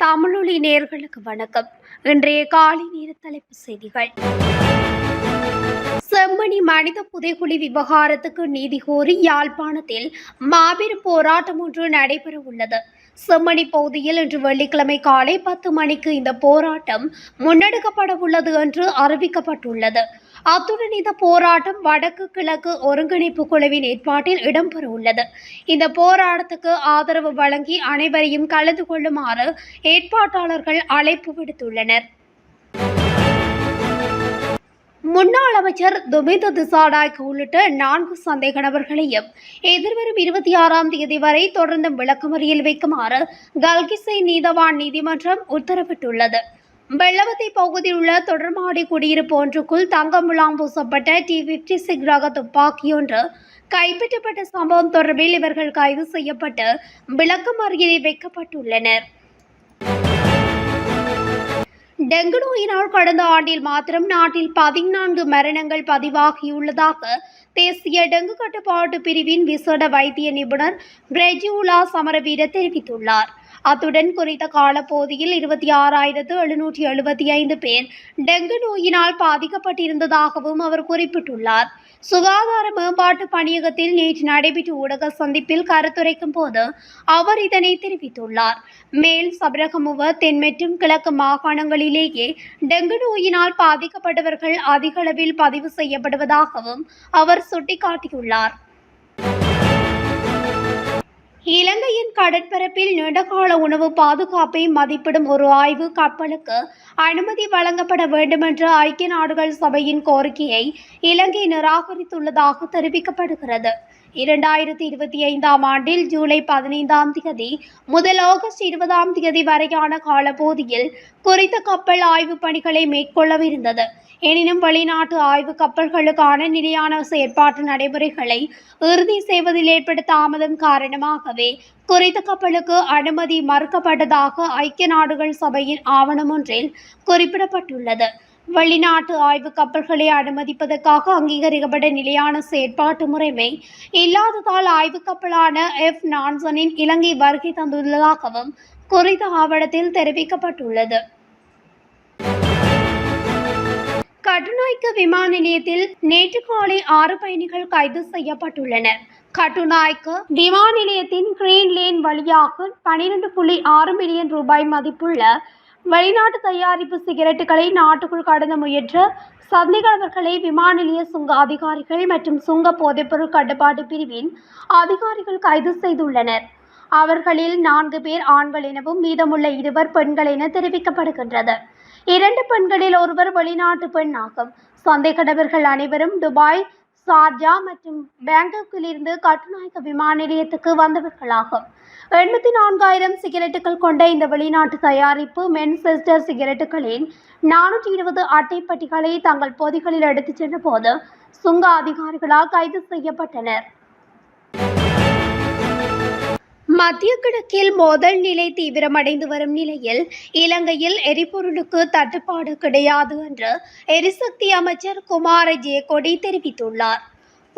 தமிழொலி நேயர்களுக்கு வணக்கம். இன்றைய காலை நேர தலைப்புச் செய்திகள். செம்மணி மனித புதைகுழி விவகாரத்துக்கு நீதி கோரி யாழ்ப்பாணத்தில் மாபெரும் போராட்டம் ஒன்று நடைபெற உள்ளது. செம்மணி பகுதியில் இன்று வெள்ளிக்கிழமை காலை 10 மணிக்கு இந்த போராட்டம் முன்னெடுக்கப்பட உள்ளது என்று அறிவிக்கப்பட்டுள்ளது. அத்துடன் இந்த போராட்டம் வடக்கு கிழக்கு ஒருங்கிணைப்பு குழுவின் ஏற்பாட்டில் இடம்பெற உள்ளது. இந்த போராட்டத்துக்கு ஆதரவு வழங்கி அனைவரையும் கலந்து கொள்ளுமாறு ஏற்பாட்டாளர்கள் அழைப்பு விடுத்துள்ளனர். முன்னாள் அமைச்சர் துமிந்த திசாநாயக்க உள்ளிட்ட 4 சந்தேக நபர்களையும் எதிர்வரும் 26ஆம் தேதி வரை தொடர்ந்து விளக்கமறியல் வைக்குமாறு கல்கிசை நீதவான் நீதிமன்றம் உத்தரவிட்டுள்ளது. வெள்ளவத்தை பகுதியில் உள்ள தொடர்மாடி குடியிருப்பு ஒன்றுக்குள் தங்க முலாம் பூசப்பட்ட T56 ரக துப்பாக்கியொன்று கைப்பற்றப்பட்ட சம்பவம் தொடர்பில் இவர்கள் கைது செய்யப்பட்டு விளக்கமறியலில் வைக்கப்பட்டுள்ளனர். டெங்கு நோயினால் கடந்த ஆண்டில் மாத்திரம் நாட்டில் 14 மரணங்கள் பதிவாகியுள்ளதாக தேசிய டெங்கு கட்டுப்பாட்டு பிரிவின் விசேட வைத்திய நிபுணர் பிரஜூலா சமரவீர தெரிவித்துள்ளார். அத்துடன் குறித்த காலப்பகுதியில் 26,775 பேர் டெங்கு நோயினால் பாதிக்கப்பட்டிருந்ததாகவும் அவர் குறிப்பிட்டுள்ளார். சுகாதார மேம்பாட்டு பணியகத்தில் நேற்று நடைபெற்ற ஊடக சந்திப்பில் கருத்துரைக்கும் போது அவர் இதனை தெரிவித்துள்ளார். மேல் சபரகமுவ தென் மற்றும் கிழக்கு மாகாணங்களிலேயே டெங்கு நோயினால் பாதிக்கப்பட்டவர்கள் அதிக அளவில் பதிவு செய்யப்படுவதாகவும் அவர் சுட்டிக்காட்டியுள்ளார். இலங்கையின் கடற்பரப்பில் நீண்டகால உணவு பாதுகாப்பை மதிப்பிடும் ஒரு ஆய்வு கப்பலுக்கு அனுமதி வழங்கப்பட வேண்டுமென்ற ஐக்கிய நாடுகள் சபையின் கோரிக்கையை இலங்கை நிராகரித்துள்ளதாக தெரிவிக்கப்படுகிறது. 2025ஆம் ஆண்டில் ஜூலை 15ஆம் தேதி முதல் ஆகஸ்ட் 20ஆம் தேதி வரையான காலப்பகுதியில் குறித்த கப்பல் ஆய்வு பணிகளை மேற்கொள்ளவிருந்தது. எனினும் வெளிநாட்டு ஆய்வு கப்பல்களுக்கான நிலையான செயற்பாட்டு நடைமுறைகளை இறுதி செய்வதில் ஏற்பட்ட தாமதம் காரணமாகவே குறித்த கப்பலுக்கு அனுமதி மறுக்கப்பட்டதாக ஐக்கிய நாடுகள் சபையின் ஆவணம் ஒன்றில் குறிப்பிடப்பட்டுள்ளது. வெளிநாட்டு ஆய்வு கப்பல்களை அனுமதிப்பதற்காக அங்கீகரிக்கப்பட்ட நிலையான செயற்பாட்டு முறைமை இல்லாததால் ஆய்வு கப்பலான எஃப் நான்சனின் இலங்கை வருகை தந்துள்ளதாகவும் குறித்த ஆவணத்தில் தெரிவிக்கப்பட்டுள்ளது. கட்டுநாயக்க விமான நிலையத்தில் நேற்று காலை 6 பயணிகள் கைது செய்யப்பட்டுள்ளனர். கட்டுநாயக்க விமான நிலையத்தின் கிரீன் லேன் வழியாக 12.6 மில்லியன் ரூபாய் மதிப்புள்ள வெளிநாட்டு தயாரிப்பு சிகரெட்டுகளை நாட்டுக்குள் கடந்த முயன்ற சந்தேக நபர்களை விமான நிலைய சுங்க அதிகாரிகள் மற்றும் சுங்க போதைப்பொருள் கட்டுப்பாட்டு பிரிவின் அதிகாரிகள் கைது செய்துள்ளனர். அவர்களில் 4 பேர் ஆண்கள் எனவும் மீதமுள்ள 2 பெண்கள் என தெரிவிக்கப்படுகின்றது. 2 பெண்களில் ஒருவர் வெளிநாட்டு பெண் ஆகும். சந்தேக நபர்கள் அனைவரும் துபாய், சார்ஜா மற்றும் பேங்காக்கில் இருந்து கட்டுநாயக்க விமான நிலையத்துக்கு வந்தவர்களாகும். 84,000 சிகரெட்டுகள் கொண்ட இந்த வெளிநாட்டு தயாரிப்பு மென்செஸ்டர் சிகரெட்டுகளின் 420 அட்டைப்பட்டிகளை தங்கள் பொதிகளில் எடுத்துச் சென்ற போது சுங்க அதிகாரிகளால் கைது செய்யப்பட்டனர். மத்திய கிழக்கில் மோதல் நிலை தீவிரமடைந்து வரும் நிலையில் இலங்கையில் எரிபொருளுக்கு தட்டுப்பாடு கிடையாது என்று எரிசக்தி அமைச்சர் குமார ஜெயக்கொடி தெரிவித்துள்ளார்.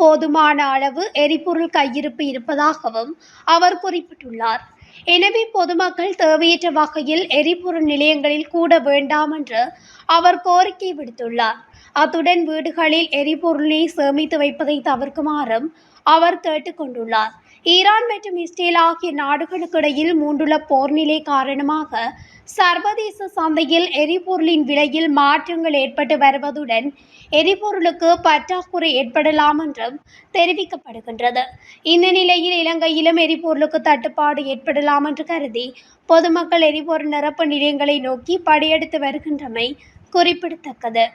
போதுமான அளவு எரிபொருள் கையிருப்பு இருப்பதாகவும் அவர் குறிப்பிட்டுள்ளார். எனவே பொதுமக்கள் தேவையற்ற வகையில் எரிபொருள் நிலையங்களில் கூட வேண்டாம் என்று அவர் கோரிக்கை விடுத்துள்ளார். அத்துடன் வீடுகளில் எரிபொருளை சேமித்து வைப்பதை தவிர்க்குமாறும் அவர் கேட்டுக்கொண்டுள்ளார். ஈரான் மற்றும் இஸ்ரேல் ஆகிய நாடுகளுக்கிடையில் மூண்டுள்ள போர் நிலை காரணமாக சர்வதேச சந்தையில் எரிபொருளின் விலையில் மாற்றங்கள் ஏற்பட்டு வருவதுடன் எரிபொருளுக்கு பற்றாக்குறை ஏற்படலாம் என்றும் தெரிவிக்கப்படுகின்றது. இந்த நிலையில் இலங்கையிலும் எரிபொருளுக்கு தட்டுப்பாடு ஏற்படலாம் என்று கருதி பொதுமக்கள் எரிபொருள் நிரப்பு நிலையங்களை நோக்கி படையெடுத்து வருகின்றமை குறிப்பிடத்தக்கது.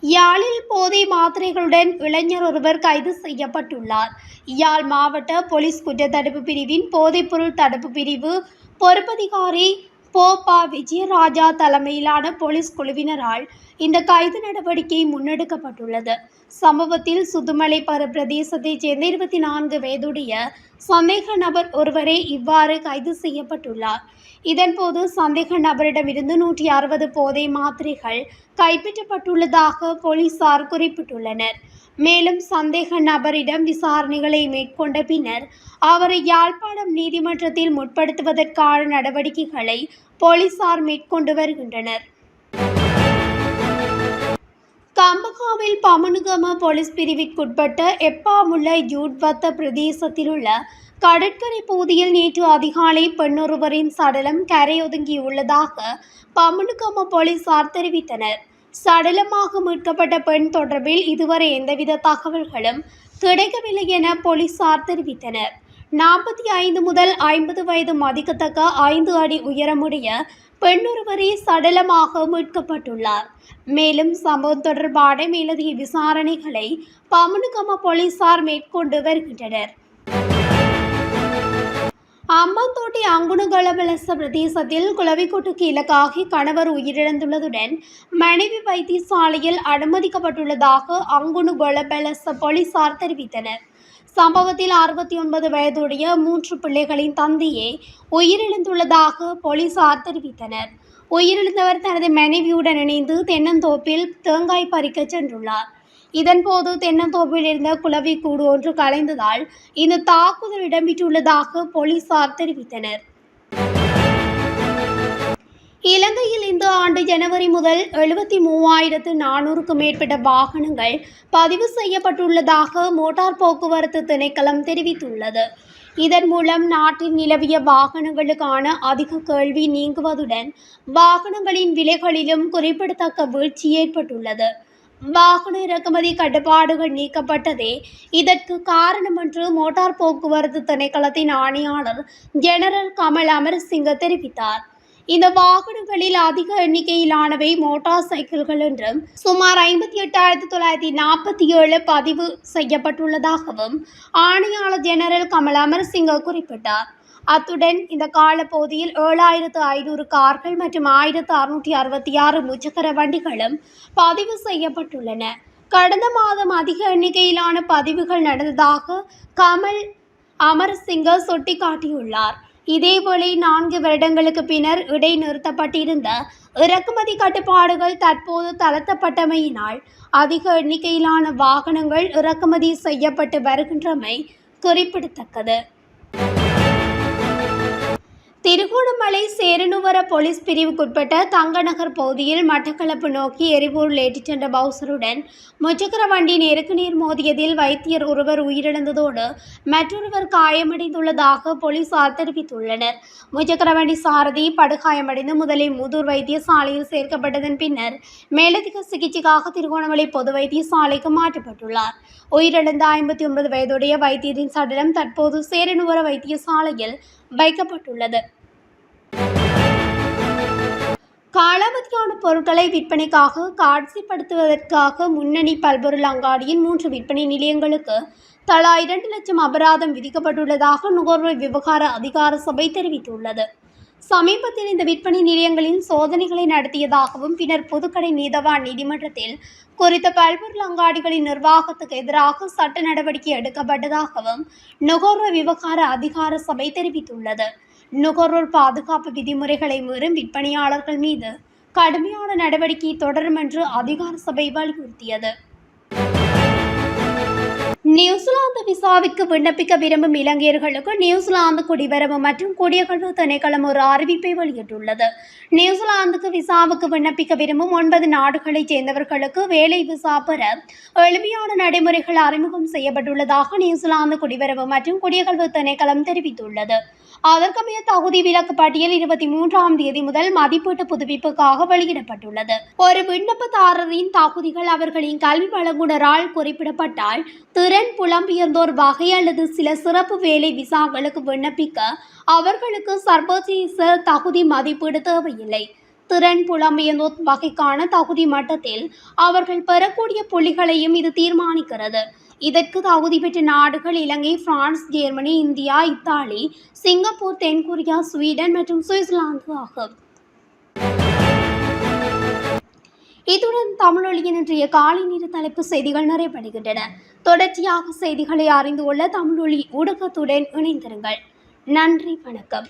யாழில் போதை மாத்திரைகளுடன் இளைஞர் ஒருவர் கைது செய்யப்பட்டுள்ளார். யாழ் மாவட்ட போலீஸ் குற்றத்தடுப்பு பிரிவின் போதைப்பொருள் தடுப்பு பிரிவு பொறுப்பதிகாரி போபா விஜயராஜா தலைமையிலான போலீஸ் குழுவினரால் இந்த கைது நடவடிக்கை முன்னெடுக்கப்பட்டுள்ளது. சம்பவத்தில் சுதுமலை பிரதேசத்தைச் சேர்ந்த 24 வயதுடைய சந்தேக நபர் ஒருவரே இவ்வாறு கைது செய்யப்பட்டுள்ளார். இதன்போது சந்தேக நபரிடமிருந்து 160 போதை மாத்திரைகள் கைப்பற்றப்பட்டுள்ளதாக போலீசார் குறிப்பிட்டுள்ளனர். மேலும் சந்தேக நபரிடம் விசாரணைகளை மேற்கொண்ட பின்னர் அவரை யாழ்ப்பாணம் நீதிமன்றத்தில் முற்படுத்துவதற்கான நடவடிக்கைகளை போலீசார் மேற்கொண்டு வருகின்றனர். கம்பகாவில் பமனுகம போலீஸ் பிரிவிற்குட்பட்ட எப்பாமுல்ல யூட்வத்த பிரதேசத்தில் உள்ள கடற்கரை பகுதியில் நேற்று அதிகாலை பெண்ணொருவரின் சடலம் கரையொதுங்கியுள்ளதாக பமனுகம போலீசார் தெரிவித்தனர். சடலமாக மீட்கப்பட்ட பெண் தொடர்பில் இதுவரை எந்தவித தகவல்களும் கிடைக்கவில்லை என போலீசார் தெரிவித்தனர். 45 முதல் 50 வயது மதிக்கத்தக்க 5 அடி உயரமுடைய பெண்ணொருவரே சடலமாக மீட்கப்பட்டுள்ளார். மேலும் சம்பவம் தொடர்பான மேலதிக விசாரணைகளை பமனுகம போலீசார் மேற்கொண்டு வருகின்றனர். அம்பாந்தோட்டை அங்குணுகளபலச பிரதேசத்தில் குளவிக்கொட்டுக்கு இலக்காகி கணவர் உயிரிழந்துள்ளதுடன் மனைவி வைத்தியசாலையில் அனுமதிக்கப்பட்டுள்ளதாக அங்குணுகளபலச போலீசார் தெரிவித்தனர். சம்பவத்தில் 69 வயதுடைய 3 பிள்ளைகளின் தந்தையே உயிரிழந்துள்ளதாக போலீசார் தெரிவித்தனர். உயிரிழந்தவர் தனது மனைவியுடன் இணைந்து தென்னந்தோப்பில் தேங்காய் பறிக்க சென்றுள்ளார். இதன்போது தென்னந்தோப்பில் இருந்த குளவி கூடு ஒன்று கலைந்ததால் இந்த தாக்குதல் இடம்பெற்றுள்ளதாக போலீசார் தெரிவித்தனர். இலங்கையில் இந்த ஆண்டு ஜனவரி முதல் 73,400க்கும் மேற்பட்ட வாகனங்கள் பதிவு செய்யப்பட்டுள்ளதாக மோட்டார் போக்குவரத்து திணைக்களம் தெரிவித்துள்ளது. இதன் மூலம் நாட்டில் நிலவிய வாகனங்களுக்கான அதிக கேள்வி நீங்குவதுடன் வாகனங்களின் விலைகளிலும் குறிப்பிடத்தக்க வீழ்ச்சி ஏற்பட்டுள்ளது. வாகன இறக்குமதி கட்டுப்பாடுகள் நீக்கப்பட்டதே இதற்கு காரணம் என்று மோட்டார் போக்குவரத்து திணைக்களத்தின் ஆணையாளர் ஜெனரல் கமல் அமரசிங்க தெரிவித்தார். இந்த வாகனங்களில் அதிக எண்ணிக்கையிலானவை மோட்டார் சைக்கிள்கள் என்றும் சுமார் 58,947 பதிவு செய்யப்பட்டுள்ளதாகவும் ஆணையாளர் ஜெனரல் கமல் அமரசிங்க குறிப்பிட்டார். அத்துடன் இந்த காலப்பகுதியில் 7,500 கார்கள் மற்றும் 1,666 முச்சக்கர வண்டிகளும் பதிவு செய்யப்பட்டுள்ளன. கடந்த மாதம் அதிக எண்ணிக்கையிலான பதிவுகள் நடந்ததாக கமல் அமரசிங்க சுட்டிக்காட்டியுள்ளார். இதேவேளை 4 வருடங்களுக்கு பின்னர் இடைநிறுத்தப்பட்டிருந்த இறக்குமதி கட்டுப்பாடுகள் தற்போது தளர்த்தப்பட்டமையினால் அதிக எண்ணிக்கையிலான வாகனங்கள் இறக்குமதி செய்யப்பட்டு வருகின்றமை குறிப்பிடத்தக்கது. திருகோணமலை சேரனுவர போலீஸ் பிரிவுக்குட்பட்ட தங்கநகர் பகுதியில் மட்டக்களப்பு நோக்கி எரிபொருள் ஏற்றிச் சென்ற பவுசருடன் முச்சக்கர வண்டி நேருக்கு நேர் மோதியதில் வைத்தியர் ஒருவர் உயிரிழந்ததோடு மற்றொருவர் காயமடைந்துள்ளதாக போலீசார் தெரிவித்துள்ளனர். முச்சக்கர வண்டி சாரதி படுகாயமடைந்து முதலில் மூதூர் வைத்தியசாலையில் சேர்க்கப்பட்டதன் பின்னர் மேலதிக சிகிச்சைக்காக திருகோணமலை பொது வைத்தியசாலைக்கு மாற்றப்பட்டுள்ளார். உயிரிழந்த 59 வயதுடைய வைத்தியரின் சடலம் தற்போது சேரனுவர வைத்தியசாலையில் வைக்கப்பட்டுள்ளது. காலாவதியான பொருட்களை விற்பனைக்காக காட்சிப்படுத்துவதற்காக முன்னணி பல்பொருள் அங்காடியின் 3 விற்பனை நிலையங்களுக்கு தலா 2 லட்சம் அபராதம் விதிக்கப்பட்டுள்ளதாக நுகர்வோர் விவகார அதிகார சபை தெரிவித்துள்ளது. சமீபத்தில் இந்த விற்பனை நிலையங்களில் சோதனைகளை நடத்தியதாகவும் பின்னர் புதுக்கடை நீதவான் நீதிமன்றத்தில் குறித்த பல்பொருள் அங்காடிகளின் நிர்வாகத்துக்கு எதிராக சட்ட நடவடிக்கை எடுக்கப்பட்டதாகவும் நுகர்வோர் விவகார அதிகார சபை தெரிவித்துள்ளது. நுகர்வோர் பாதுகாப்பு விதிமுறைகளை மீறும் விற்பனையாளர்கள் மீது கடுமையான நடவடிக்கை தொடரும் என்று அதிகார சபை வலியுறுத்தியது. நியூசிலாந்து விசாவிற்கு விண்ணப்பிக்க விரும்பும் இலங்கையர்களுக்கு நியூசிலாந்து குடிவரவு மற்றும் குடியகல்வு திணைக்களம் ஒரு அறிவிப்பை வெளியிட்டுள்ளது. நியூசிலாந்துக்கு விசாவுக்கு விண்ணப்பிக்க விரும்பும் 9 நாடுகளைச் சேர்ந்தவர்களுக்கு வேலை விசா பெற எளிமையான நடைமுறைகள் அறிமுகம் செய்யப்பட்டுள்ளதாக நியூசிலாந்து குடிவரவு மற்றும் குடியகல்வு திணைக்களம் தெரிவித்துள்ளது. அதற்கமைய தகுதி விலக்கு பட்டியல் 23ஆம் தேதி முதல் மதிப்பீட்டு புதுப்பிப்புக்காக வெளியிடப்பட்டுள்ளது. ஒரு விண்ணப்பதாரரின் தகுதிகள் அவர்களின் கல்வி வழங்குனரால் குறிப்பிடப்பட்டால் திறன் புலம்பெயர்ந்தோர் வகை அல்லது சில சிறப்பு வேலை விசாக்களுக்கு விண்ணப்பிக்க அவர்களுக்கு சர்வதேச தகுதி மதிப்பீடு தேவையில்லை. திறன் புலம்பெயர்ந்தோர் வகைக்கான தகுதி மட்டத்தில் அவர்கள் பெறக்கூடிய புள்ளிகளையும் இது தீர்மானிக்கிறது. இதற்கு தகுதி பெற்ற நாடுகள் இலங்கை, France, Germany, India, Italy, Singapore, தென்கொரியா, ஸ்வீடன் மற்றும் சுவிட்சர்லாந்து ஆகும். இத்துடன் தமிழொலியின் இன்றைய காலை நேர தலைப்பு செய்திகள் நிறைவடைகின்றன. தொடர்ச்சியாக செய்திகளை அறிந்து கொள்ள தமிழொலி ஊடகத்துடன் இணைந்திருங்கள். நன்றி, வணக்கம்.